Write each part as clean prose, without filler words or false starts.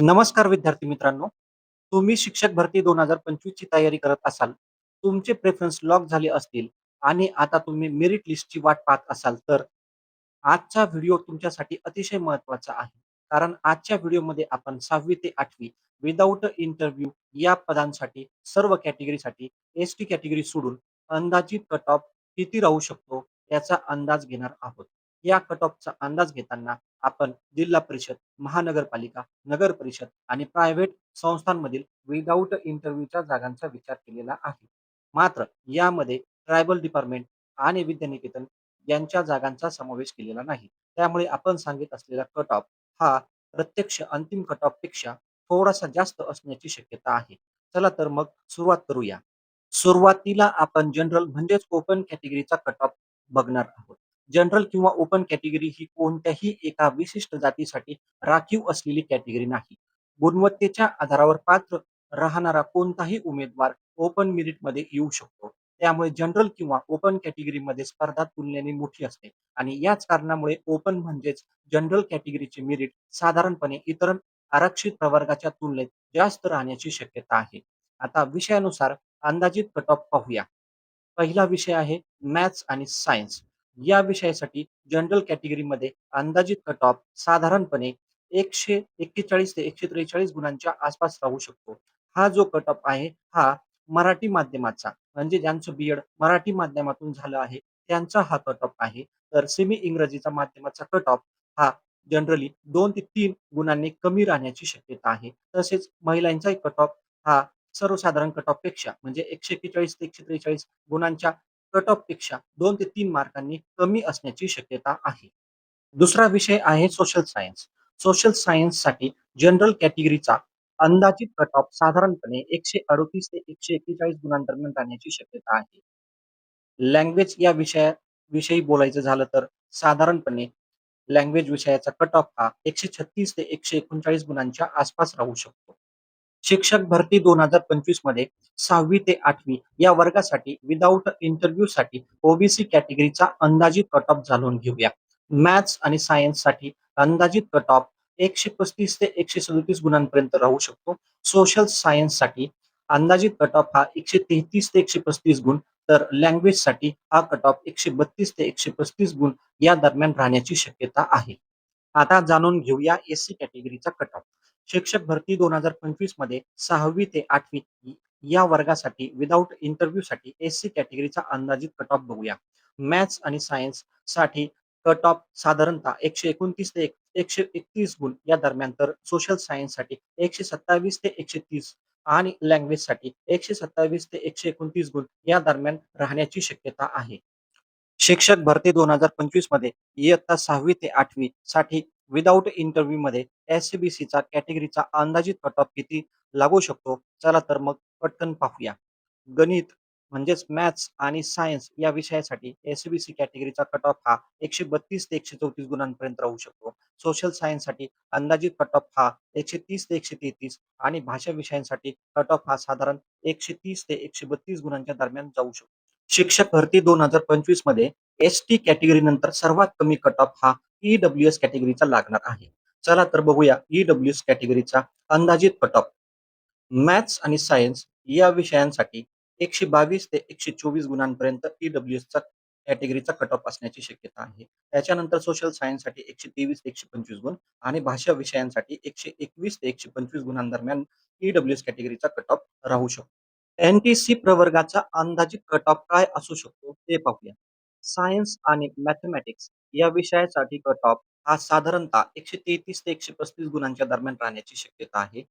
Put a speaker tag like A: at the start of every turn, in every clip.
A: नमस्कार विद्यार्थी मित्रांनो. तुम्ही शिक्षक भरती 2025 ची तयारी करत असाल, तुमचे प्रेफरन्स लॉक झाले असतील आणि आता तुम्ही मेरिट लिस्टची वाट पाहत असाल, तर आजचा व्हिडिओ तुमच्यासाठी अतिशय महत्त्वाचा आहे. कारण आजच्या व्हिडिओमध्ये आपण 6वी ते 8वी विदाऊट इंटरव्ह्यू या पदांसाठी सर्व कॅटेगरीसाठी एस-टी कॅटेगरी सोडून अंदाजित कट ऑफ किती राहू शकतो, याचा अंदाज घेणार आहोत. या कट ऑफचा अंदाज घेताना आपण जिल्हा परिषद, महानगरपालिका, नगर परिषद आणि प्रायव्हेट संस्थांमधील विदाऊट इंटरव्ह्यूच्या जागांचा विचार केलेला आहे. मात्र यामध्ये ट्रायबल डिपार्टमेंट आणि विद्यानिकेतन यांच्या जागांचा समावेश केलेला नाही. त्यामुळे आपण सांगित असलेला कट ऑफ हा प्रत्यक्ष अंतिम कट ऑफपेक्षा थोडासा जास्त असण्याची शक्यता आहे. चला तर मग सुरुवात करूया. सुरुवातीला आपण जनरल म्हणजेच ओपन कॅटेगरीचा कट ऑफ बघणार आहोत. जनरल किंवा ओपन कॅटेगरी ही कोणत्याही एका विशिष्ट जातीसाठी राखीव असलेली कॅटेगरी नाही. गुणवत्तेच्या आधारावर पात्र राहणारा कोणताही उमेदवार ओपन मेरिटमध्ये येऊ शकतो. त्यामुळे जनरल किंवा ओपन कॅटेगरीमध्ये स्पर्धा तुलनेने मोठी असते आणि याच कारणामुळे ओपन म्हणजेच जनरल कॅटेगरीचे मेरिट साधारणपणे इतर आरक्षित प्रवर्गाच्या तुलनेत जास्त राहण्याची शक्यता आहे. आता विषयानुसार अंदाजित कट ऑफ पाहूया. पहिला विषय आहे मॅथ्स आणि सायन्स. या विषयासाठी जनरल कॅटेगरीमध्ये अंदाजित कट ऑफ साधारणपणे 141 ते 143 गुणांच्या आसपास राहू शकतो. हा जो कट ऑफ आहे, हा मराठी माध्यमाचा म्हणजे ज्यांचं बी मराठी माध्यमातून झालं आहे, त्यांचा हा कट ऑफ आहे. तर सेमी इंग्रजीचा माध्यमाचा कट ऑफ हा जनरली 2 ते 3 गुणांनी कमी राहण्याची शक्यता आहे. तसेच महिलांचाही कट ऑफ हा सर्वसाधारण कट ऑफपेक्षा म्हणजे 141 ते 143 गुणांच्या कट ऑफपेक्षा 2 ते 3 मार्कांनी कमी असण्याची शक्यता आहे. दुसरा विषय आहे सोशल सायन्स. सोशल सायन्ससाठी जनरल कॅटेगरीचा अंदाजित कट ऑफ साधारणपणे 138 ते 141 गुणांदरम्यान राहण्याची शक्यता आहे. लँग्वेज या विषयी बोलायचं झालं तर साधारणपणे लँग्वेज विषयाचा कट ऑफ हा 136 ते 139 गुणांच्या आसपास राहू शकतो. शिक्षक भरती 2025 मध्ये 6वी ते 8वी या वर्गासाठी विदाऊट इंटरव्ह्यूसाठी ओबीसी कॅटेगरीचा अंदाजित कट ऑफ जाणून घेऊया. मॅथ्स आणि सायन्ससाठी अंदाजित कट ऑफ 135 ते 137 गुणांपर्यंत राहू शकतो. सोशल सायन्ससाठी अंदाजित कट ऑफ हा 133 ते 135 गुण, तर लँग्वेजसाठी हा कट ऑफ 132 ते 135 गुण या दरम्यान राहण्याची शक्यता आहे. आता जाणून घेऊया एस-सी कॅटेगरीचा कट ऑफ. शिक्षक भरती 2025 मध्ये 6वी ते 8वी या वर्गासाठी विदाऊट इंटरव्ह्यूसाठी एस-सी कॅटेगरीचा अंदाजित कट ऑफ बघूया. मॅथ्स आणि सायन्ससाठी कट ऑफ साधारणतः 129 ते 131 गुण या दरम्यान, तर सोशल सायन्ससाठी 127 ते 130 आणि लँग्वेजसाठी 127 ते 129 गुण या दरम्यान राहण्याची शक्यता आहे. शिक्षक भरती 2025 मध्ये इयत्ता 6वी ते 8वी साठी विदाऊट इंटरव्ह्यू मध्ये एस-सी-बी-सीचा कॅटेगरीचा अंदाजित कट ऑफ किती लागू शकतो? चला तर मग पटकन पाहूया. गणित म्हणजेच मॅथ्स आणि सायन्स या विषयासाठी एस-सी-बी-सी कॅटेगरीचा कट ऑफ हा 132 ते 134 गुणांपर्यंत राहू शकतो. सोशल सायन्ससाठी अंदाजित कट ऑफ हा 130 ते 133 आणि भाषा विषयांसाठी कट ऑफ हा साधारण 130 ते 132 गुणांच्या दरम्यान जाऊ शकतो. शिक्षक भरती 2025 मध्ये एस-टी कॅटेगरीनंतर सर्वात कमी कट ऑफ हा ई-डब्ल्यू-एस कॅटेगरीचा लागणार आहे. चला तर बघूया ई-डब्ल्यू-एस कॅटेगरीचा अंदाजित कट ऑफ. मॅथ्स आणि सायन्स या विषयांसाठी 122 ते 124 गुणांपर्यंत ई-डब्ल्यू-एसचा कॅटेगरीचा कट ऑफ असण्याची शक्यता आहे. त्याच्यानंतर सोशल सायन्ससाठी 123 ते 125 गुण आणि भाषा विषयांसाठी 121 ते 125 गुणांदरम्यान ई-डब्ल्यू-एस कॅटेगरीचा कट ऑफ राहू शकतो. एन-टी-सी प्रवर्गाचा अंदाजित कट ऑफ काय असू शकतो ते पाहूया. सायन्स आणि मॅथेमॅटिक्स या विषयासाठी कट ऑफ हा साधारणतः 133 ते 135 गुणांच्या दरम्यान राहण्याची शक्यता आहे.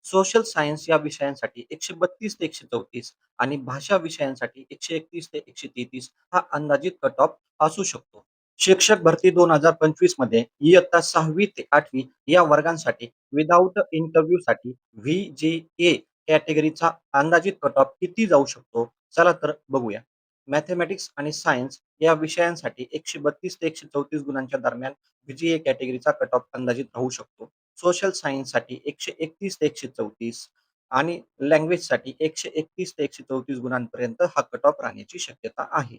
A: सोशल सायन्स या विषयांसाठी 132 ते 134 आणि भाषा विषयांसाठी 131 ते 133 हा अंदाजित कट ऑफ असू शकतो. शिक्षक भरती 2025 मध्ये इयत्ता 6वी ते 8वी या वर्गांसाठी विदाऊट इंटरव्ह्यूसाठी व्ही-जे-ए कॅटेगरीचा अंदाजित कट ऑफ किती जाऊ शकतो? चला तर बघूया. मॅथेमॅटिक्स आणि सायन्स या विषयांसाठी 132 ते 134 गुणांच्या दरम्यान व्ही-जे-ए कॅटेगरीचा कट ऑफ अंदाजित राहू शकतो. सोशल सायन्ससाठी 131 ते 134 आणि लँग्वेजसाठी 131 ते 134 गुणांपर्यंत हा कट ऑफ राहण्याची शक्यता आहे.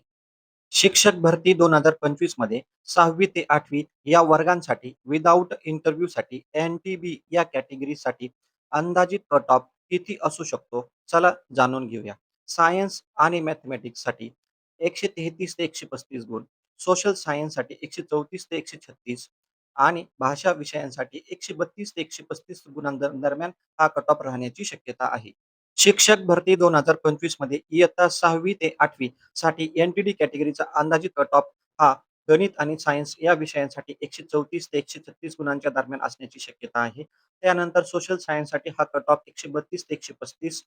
A: शिक्षक भरती 2025 मध्ये 6वी ते 8वी या वर्गांसाठी विदाऊट इंटरव्ह्यूसाठी एन-टी-बी या कॅटेगरीसाठी अंदाजित कट ऑफ किती असू शकतो? चला जाणून घेऊया. सायन्स आणि मॅथमॅटिक्ससाठी 133 ते 135 गुण, सोशल सायन्ससाठी 134 ते 136 आणि भाषा विषयांसाठी 132 ते 135 गुणांदरम्यान हा कट ऑफ राहण्याची शक्यता आहे. शिक्षक भरती 2025 मध्ये इयत्ता 6वी ते 8वी साठी एन-टी-डी कॅटेगरीचा अंदाजित कट ऑफ हा गणित आणि सायन्स या विषयांसाठी 134 ते 136 गुणांच्या दरम्यान असण्याची शक्यता आहे. त्यानंतर सोशल सायन्ससाठी हा कट ऑफ 132 ते 135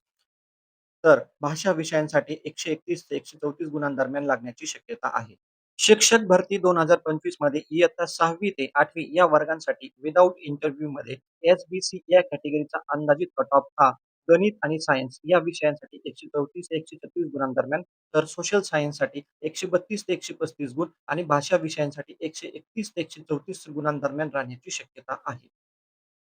A: तर भाषा विषयांसाठी 131 ते 134 गुणांदरम्यान लागण्याची शक्यता आहे. शिक्षक भरती 2025 मध्ये इयत्ता 6वी ते 8वी या वर्गांसाठी विदाऊट इंटरव्ह्यूमध्ये एस-बी-सी या कॅटेगरीचा अंदाजित कट ऑफ हा गणित आणि सायन्स या विषयांसाठी 134 ते 136 गुणांदरम्यान, तर सोशल सायन्ससाठी 132 ते 135 गुण आणि भाषा विषयांसाठी 131 ते 134 गुणांदरम्यान राहण्याची शक्यता आहे.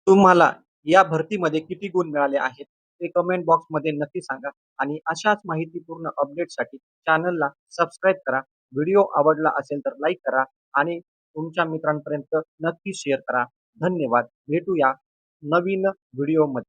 A: तुम्हाला या भरतीमध्ये किती गुण मिळाले आहेत, ते कमेंट बॉक्समध्ये नक्की सांगा आणि अशाच माहितीपूर्ण अपडेट्ससाठी चॅनलला सबस्क्राईब करा. व्हिडिओ आवडला असेल तर लाईक करा आणि तुमच्या मित्रांपर्यंत नक्की शेअर करा. धन्यवाद. भेटूया नवीन व्हिडिओमध्ये.